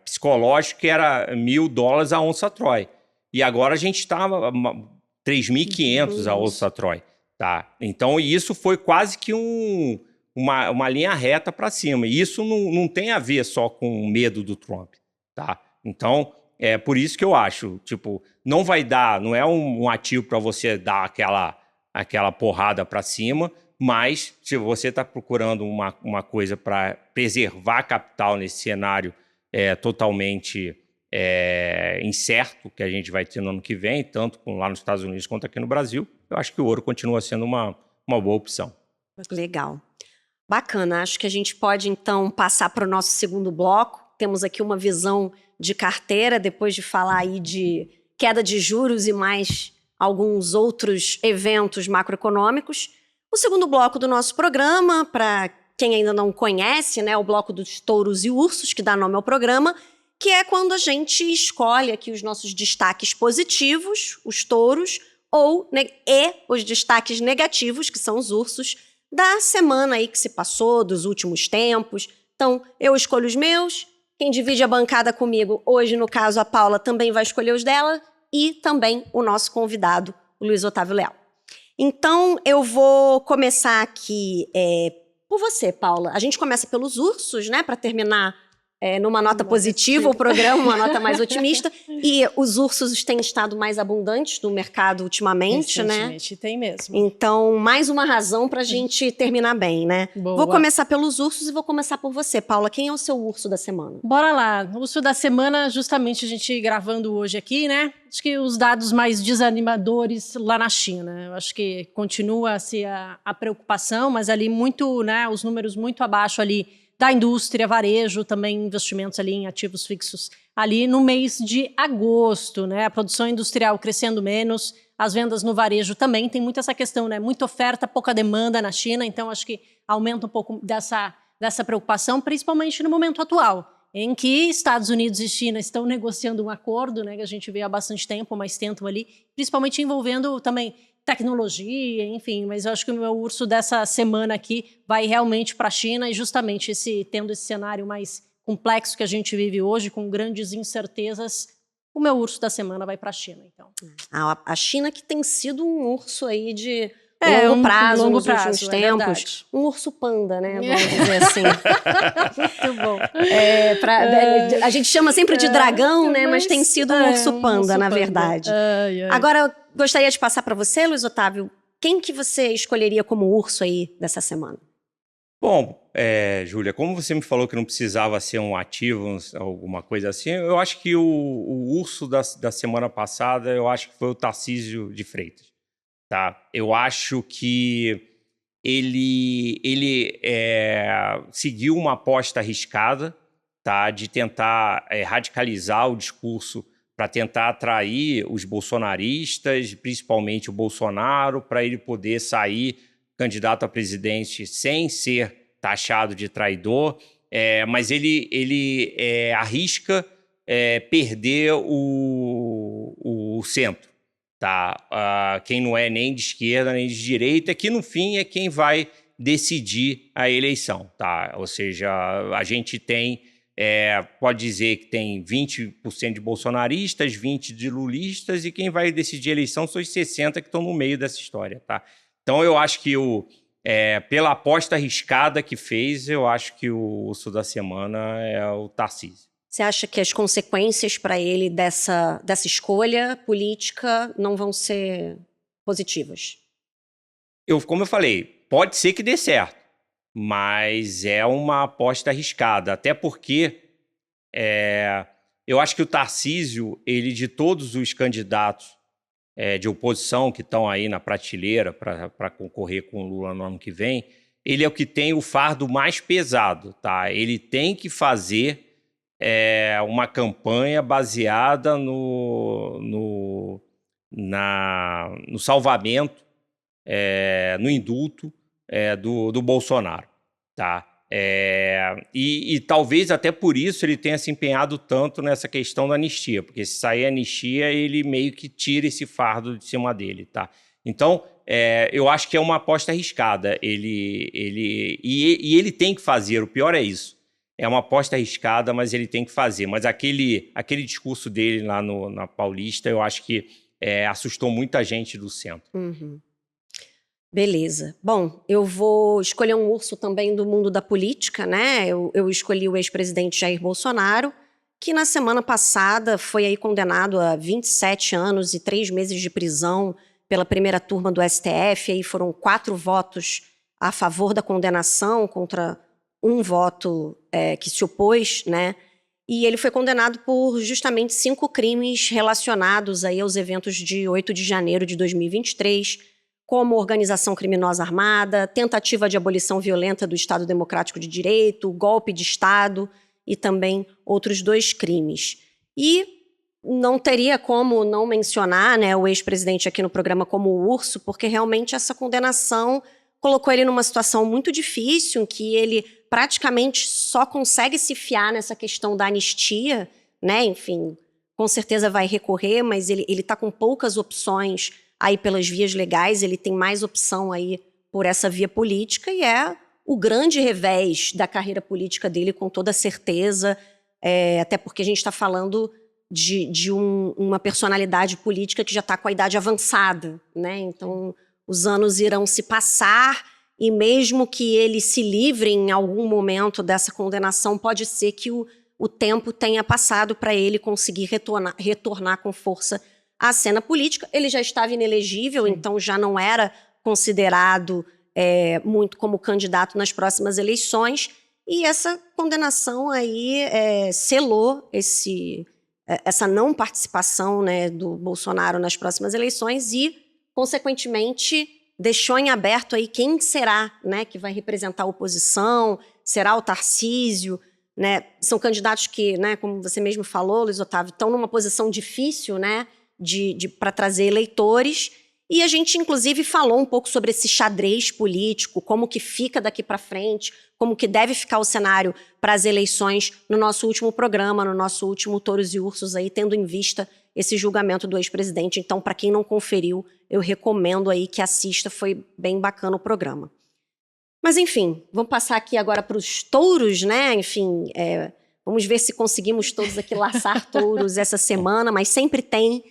psicológico que era $1.000 a onça Troy. E agora a gente está 3.500 a onça Troy. Tá? Então, isso foi quase que uma linha reta para cima. E isso não tem a ver só com o medo do Trump. Tá? Então, é por isso que eu acho, tipo, não vai dar, não é um ativo para você dar aquela porrada para cima, mas se você está procurando uma coisa para preservar capital nesse cenário totalmente incerto que a gente vai ter no ano que vem, tanto lá nos Estados Unidos quanto aqui no Brasil, eu acho que o ouro continua sendo uma boa opção. Legal. Bacana. Acho que a gente pode, então, passar para o nosso segundo bloco. Temos aqui uma visão de carteira, depois de falar aí de queda de juros e mais alguns outros eventos macroeconômicos. O segundo bloco do nosso programa, para quem ainda não conhece, né, o bloco dos touros e ursos, que dá nome ao programa, que é quando a gente escolhe aqui os nossos destaques positivos, os touros, e os destaques negativos, que são os ursos, da semana aí que se passou, dos últimos tempos. Então, eu escolho os meus, quem divide a bancada comigo, hoje, no caso, a Paula, também vai escolher os dela, e também o nosso convidado, o Luiz Otávio Leal. Então, eu vou começar aqui por você, Paula. A gente começa pelos ursos, né, para terminar numa nota positiva o programa, uma nota mais otimista. E os ursos têm estado mais abundantes no mercado ultimamente, né? Recentemente, tem mesmo. Então, mais uma razão para a gente terminar bem, né? Boa. Vou começar pelos ursos e vou começar por você, Paula. Quem é o seu urso da semana? Bora lá. O urso da semana, justamente a gente gravando hoje aqui, né? Acho que os dados mais desanimadores lá na China. Eu acho que continua a ser a preocupação, mas ali muito, né? Os números muito abaixo ali da indústria, varejo, também investimentos ali em ativos fixos ali no mês de agosto, né? A produção industrial crescendo menos, as vendas no varejo também, tem muito essa questão, né? Muita oferta, pouca demanda na China, então acho que aumenta um pouco dessa preocupação, principalmente no momento atual, em que Estados Unidos e China estão negociando um acordo, né? Que a gente vê há bastante tempo, mas tentam ali, principalmente envolvendo também tecnologia, enfim, mas eu acho que o meu urso dessa semana aqui vai realmente para a China e justamente tendo esse cenário mais complexo que a gente vive hoje, com grandes incertezas, o meu urso da semana vai para a China, então. A China que tem sido um urso aí de longo prazo nos últimos tempos. Um urso panda, né? Vamos dizer assim. Muito bom. A gente chama sempre de dragão, né? Mas tem sido um urso panda, na verdade. Agora, eu gostaria de passar para você, Luiz Otávio. Quem que você escolheria como urso aí dessa semana? Bom, Júlia, como você me falou que não precisava ser um ativo, alguma coisa assim, eu acho que o urso da semana passada, eu acho que foi o Tarcísio de Freitas. Tá? Eu acho que ele seguiu uma aposta arriscada, tá? De tentar radicalizar o discurso para tentar atrair os bolsonaristas, principalmente o Bolsonaro, para ele poder sair candidato a presidente sem ser taxado de traidor, mas ele arrisca perder o centro. Tá? Quem não é nem de esquerda nem de direita, que no fim é quem vai decidir a eleição. Tá? Ou seja, a gente tem, pode dizer que tem 20% de bolsonaristas, 20% de lulistas, e quem vai decidir a eleição são os 60% que estão no meio dessa história. Tá? Então eu acho que pela aposta arriscada que fez, eu acho que o urso da semana é o Tarcísio. Você acha que as consequências para ele dessa escolha política não vão ser positivas? Como eu falei, pode ser que dê certo, mas é uma aposta arriscada. Até porque eu acho que o Tarcísio, ele de todos os candidatos de oposição que estão aí na prateleira para concorrer com o Lula no ano que vem, ele é o que tem o fardo mais pesado. Tá? Ele tem que fazer uma campanha baseada no salvamento, no indulto do Bolsonaro. Tá? E talvez até por isso ele tenha se empenhado tanto nessa questão da anistia, porque se sair a anistia, ele meio que tira esse fardo de cima dele. Tá? Então, eu acho que é uma aposta arriscada. Ele tem que fazer, o pior é isso. É uma aposta arriscada, mas ele tem que fazer. Mas aquele discurso dele lá na Paulista, eu acho que assustou muita gente do centro. Uhum. Beleza. Bom, eu vou escolher um urso também do mundo da política, né? Eu escolhi o ex-presidente Jair Bolsonaro, que na semana passada foi aí condenado a 27 anos e 3 meses de prisão pela primeira turma do STF. Aí foram 4 votos a favor da condenação contra um voto que se opôs, né? E ele foi condenado por justamente 5 crimes relacionados aí aos eventos de 8 de janeiro de 2023, como organização criminosa armada, tentativa de abolição violenta do Estado Democrático de Direito, golpe de Estado e também outros 2 crimes. E não teria como não mencionar, né, o ex-presidente aqui no programa como o urso, porque realmente essa condenação colocou ele numa situação muito difícil, em que ele praticamente só consegue se fiar nessa questão da anistia, né? Enfim, com certeza vai recorrer, mas ele está com poucas opções aí pelas vias legais, ele tem mais opção aí por essa via política, e é o grande revés da carreira política dele, com toda certeza, até porque a gente está falando de uma personalidade política que já está com a idade avançada, né? Então, os anos irão se passar, e mesmo que ele se livre em algum momento dessa condenação, pode ser que o tempo tenha passado para ele conseguir retornar com força à cena política. Ele já estava inelegível, sim, então já não era considerado muito como candidato nas próximas eleições, e essa condenação aí selou essa não participação, né, do Bolsonaro nas próximas eleições e, consequentemente, deixou em aberto aí quem será, né, que vai representar a oposição. Será o Tarcísio, né? São candidatos que, né, como você mesmo falou, Luiz Otávio, estão numa posição difícil, né, para trazer eleitores. E a gente, inclusive, falou um pouco sobre esse xadrez político, como que fica daqui para frente, como que deve ficar o cenário para as eleições no nosso último programa, no nosso último Touros e Ursos, aí, tendo em vista esse julgamento do ex-presidente. Então, para quem não conferiu, eu recomendo aí que assista, foi bem bacana o programa. Mas, enfim, vamos passar aqui agora para os touros, né? Enfim, vamos ver se conseguimos todos aqui laçar touros essa semana, mas sempre tem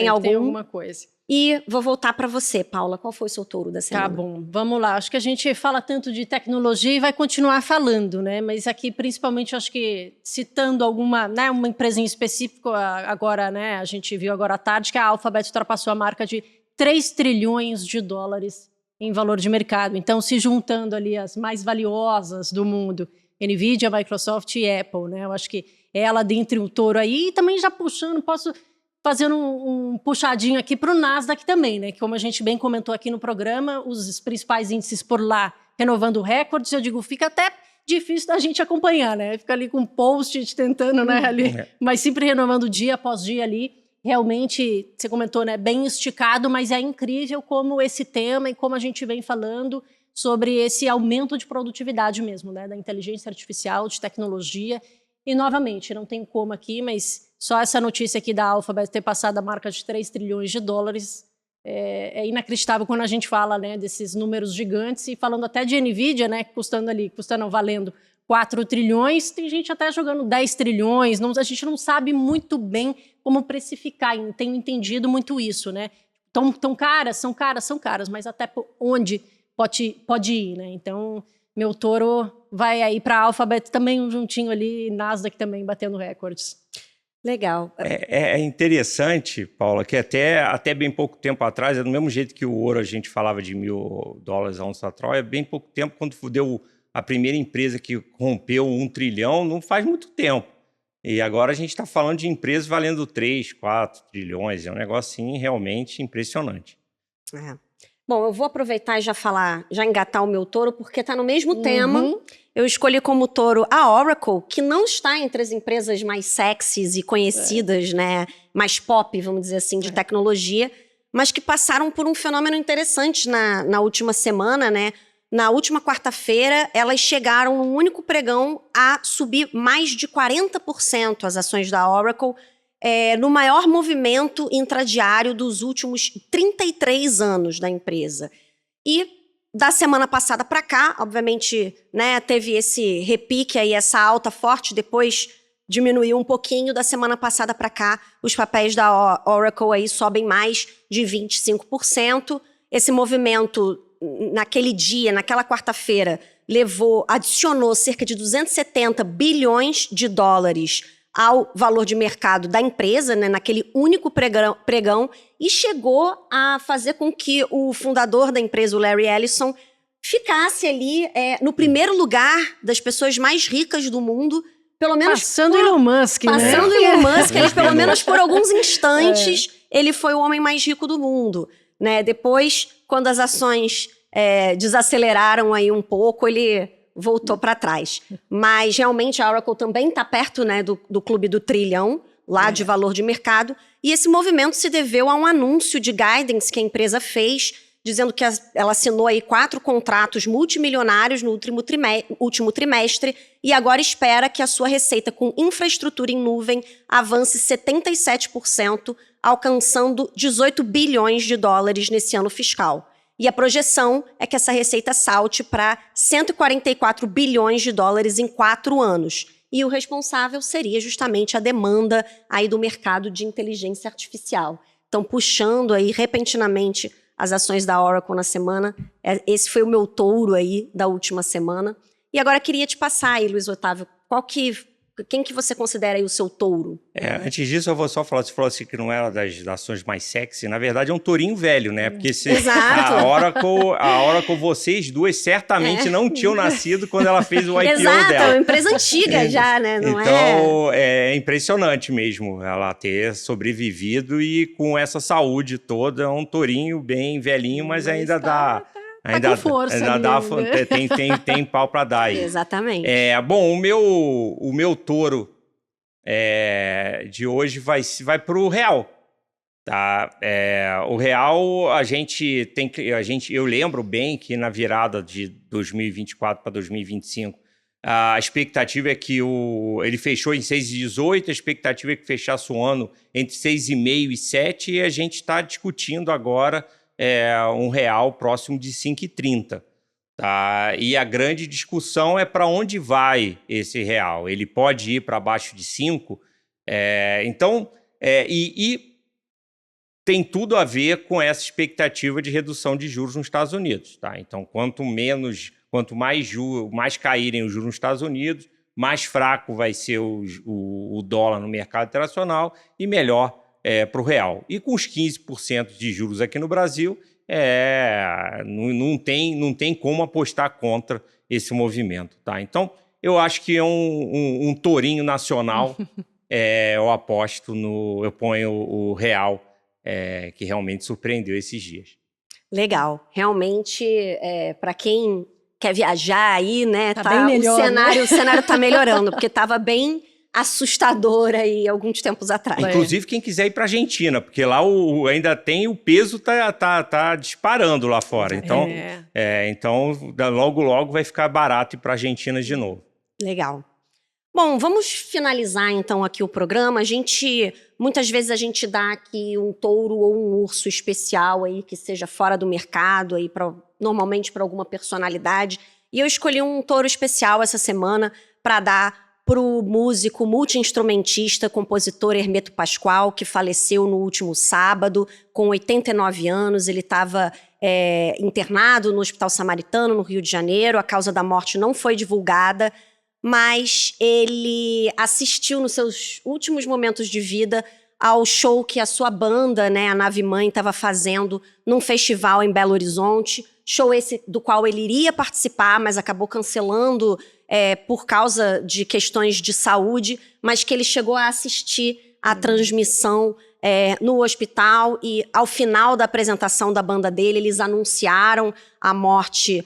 algum. Tem alguma coisa. E vou voltar para você, Paula. Qual foi o seu touro da semana? Tá bom, vamos lá. Acho que a gente fala tanto de tecnologia e vai continuar falando, né? Mas aqui, principalmente, acho que citando alguma, né, uma empresa em específico, agora, né, a gente viu agora à tarde que a Alphabet ultrapassou a marca de 3 trilhões de dólares em valor de mercado. Então, se juntando ali as mais valiosas do mundo, Nvidia, Microsoft e Apple, né? Eu acho que ela dentre um touro aí, e também já puxando, posso fazendo um puxadinho aqui para o Nasdaq também, né? Que, como a gente bem comentou aqui no programa, os principais índices por lá renovando recordes, eu digo, fica até difícil da gente acompanhar, né? Fica ali com um post-it tentando, né, ali, mas sempre renovando dia após dia ali. Realmente, você comentou, né, bem esticado, mas é incrível como esse tema e como a gente vem falando sobre esse aumento de produtividade mesmo, né, da inteligência artificial, de tecnologia. E, novamente, não tem como aqui, mas só essa notícia aqui da Alphabet ter passado a marca de 3 trilhões de dólares é inacreditável quando a gente fala, né, desses números gigantes. E falando até de Nvidia, né, valendo 4 trilhões, tem gente até jogando 10 trilhões, a gente não sabe muito bem como precificar, e tenho entendido muito isso, né? Tão caras, são caras, mas até onde pode ir, né? Então, meu touro vai aí para a Alphabet também juntinho ali, Nasdaq também batendo recordes. Legal. É interessante, Paula, que até bem pouco tempo atrás, do mesmo jeito que o ouro a gente falava de $1.000 a onça Troia, bem pouco tempo, quando deu a primeira empresa que rompeu 1 trilhão, não faz muito tempo. E agora a gente está falando de empresas valendo 3, 4 trilhões. É um negócio, assim, realmente impressionante. Bom, eu vou aproveitar e já engatar o meu touro, porque está no mesmo tema. Eu escolhi como touro a Oracle, que não está entre as empresas mais sexys e conhecidas, né, mais pop, vamos dizer assim, de tecnologia, mas que passaram por um fenômeno interessante na última semana, né? Na última quarta-feira, elas chegaram num único pregão a subir mais de 40% as ações da Oracle, no maior movimento intradiário dos últimos 33 anos da empresa. E da semana passada para cá, obviamente, né, teve esse repique aí, essa alta forte, depois diminuiu um pouquinho. Da semana passada para cá, os papéis da Oracle aí sobem mais de 25%. Esse movimento, naquele dia, naquela quarta-feira, adicionou cerca de 270 bilhões de dólares ao valor de mercado da empresa, né, naquele único pregão, e chegou a fazer com que o fundador da empresa, o Larry Ellison, ficasse ali no primeiro lugar das pessoas mais ricas do mundo, pelo menos passando Elon Musk, ele, pelo menos por alguns instantes, ele foi o homem mais rico do mundo, né? Depois, quando as ações desaceleraram aí um pouco, ele voltou para trás. Mas, realmente, a Oracle também está perto, né, do clube do trilhão, lá de valor de mercado. E esse movimento se deveu a um anúncio de guidance que a empresa fez, dizendo que ela assinou aí 4 contratos multimilionários no último trimestre e agora espera que a sua receita com infraestrutura em nuvem avance 77%, alcançando 18 bilhões de dólares nesse ano fiscal. E a projeção é que essa receita salte para 144 bilhões de dólares em 4 anos. E o responsável seria justamente a demanda aí do mercado de inteligência artificial. Então, puxando aí repentinamente as ações da Oracle na semana, esse foi o meu touro aí da última semana. E agora queria te passar aí, Luiz Otávio, quem que você considera aí o seu touro? Antes disso, eu vou só falar, você falou assim que não era das ações mais sexy, na verdade é um tourinho velho, né? Porque Exato. a Oracle, vocês duas certamente não tinham nascido quando ela fez o IPO Exato, dela. é uma empresa antiga já, né? Não então, é impressionante mesmo ela ter sobrevivido e com essa saúde toda, é um tourinho bem velhinho, mas ainda dá... Ainda com força ainda dá, tem pau para dar aí. Exatamente. Bom, o meu touro de hoje vai para o real. Tá? O real, eu lembro bem que na virada de 2024 para 2025, a expectativa é que ele fechou em 6,18, a expectativa é que fechasse o ano entre 6,5 e 7, e a gente está discutindo agora um real próximo de 5,30. Tá? E a grande discussão é para onde vai esse real. Ele pode ir para abaixo de 5? E tem tudo a ver com essa expectativa de redução de juros nos Estados Unidos. Tá? Então, quanto mais caírem os juros nos Estados Unidos, mais fraco vai ser o dólar no mercado internacional e melhor para o real. E com os 15% de juros aqui no Brasil, não tem como apostar contra esse movimento. Tá? Então, eu acho que é um tourinho nacional. Eu ponho o real, que realmente surpreendeu esses dias. Legal. Realmente, para quem quer viajar aí, né? Tá bem melhor, o cenário está melhorando, porque estava bem assustador aí alguns tempos atrás. Inclusive quem quiser ir para a Argentina, porque lá ainda tem o peso tá disparando lá fora. Então, logo vai ficar barato ir para a Argentina de novo. Legal. Bom, vamos finalizar então aqui o programa. Muitas vezes a gente dá aqui um touro ou um urso especial aí que seja fora do mercado aí normalmente para alguma personalidade. E eu escolhi um touro especial essa semana para dar para o músico, multi-instrumentista, compositor Hermeto Pascoal, que faleceu no último sábado, com 89 anos. Ele estava internado no Hospital Samaritano, no Rio de Janeiro. A causa da morte não foi divulgada, mas ele assistiu nos seus últimos momentos de vida ao show que a sua banda, né, a Nave Mãe, estava fazendo num festival em Belo Horizonte. Show esse do qual ele iria participar, mas acabou cancelando por causa de questões de saúde, mas que ele chegou a assistir a transmissão no hospital e ao final da apresentação da banda dele, eles anunciaram a morte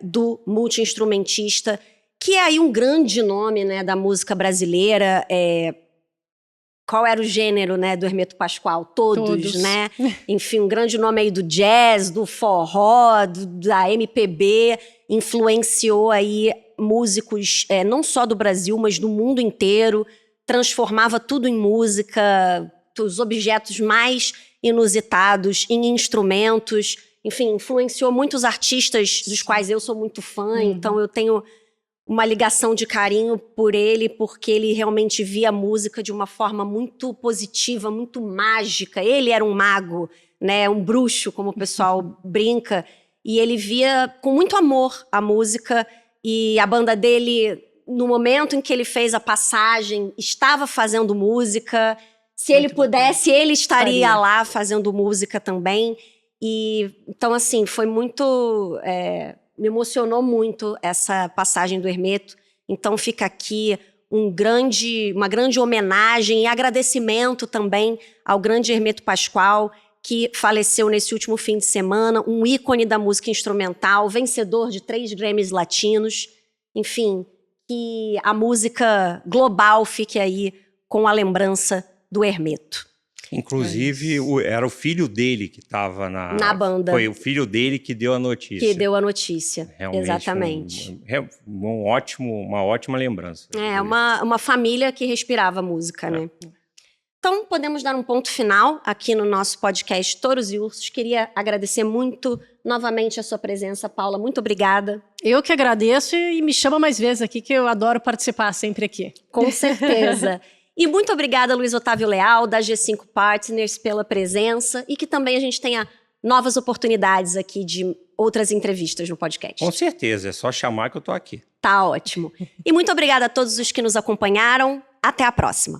do multi-instrumentista, que é aí um grande nome, né, da música brasileira. Qual era o gênero, né, do Hermeto Pascoal? Todos, né? Enfim, um grande nome aí do jazz, do forró, da MPB, influenciou aí músicos não só do Brasil, mas do mundo inteiro, transformava tudo em música, os objetos mais inusitados em instrumentos, enfim, influenciou muitos artistas dos quais eu sou muito fã, então eu tenho uma ligação de carinho por ele, porque ele realmente via a música de uma forma muito positiva, muito mágica. Ele era um mago, né, um bruxo, como o pessoal brinca, e ele via com muito amor a música, e a banda dele, no momento em que ele fez a passagem, estava fazendo música. Se ele pudesse, ele estaria lá fazendo música também. E então, assim, foi muito... me emocionou muito essa passagem do Hermeto. Então fica aqui uma grande homenagem e agradecimento também ao grande Hermeto Pascoal, que faleceu nesse último fim de semana, um ícone da música instrumental, vencedor de 3 Grammys latinos. Enfim, que a música global fique aí com a lembrança do Hermeto. Inclusive, era o filho dele que estava Na banda. Foi o filho dele que deu a notícia. Que deu a notícia, Realmente exatamente. Uma ótima lembrança. Uma família que respirava música, né? Então, podemos dar um ponto final aqui no nosso podcast Touros e Ursos. Queria agradecer muito novamente a sua presença, Paula. Muito obrigada. Eu que agradeço e me chama mais vezes aqui, que eu adoro participar sempre aqui. Com certeza. E muito obrigada, Luiz Otávio Leal, da G5 Partners, pela presença e que também a gente tenha novas oportunidades aqui de outras entrevistas no podcast. Com certeza, é só chamar que eu tô aqui. Tá ótimo. E muito obrigada a todos os que nos acompanharam. Até a próxima.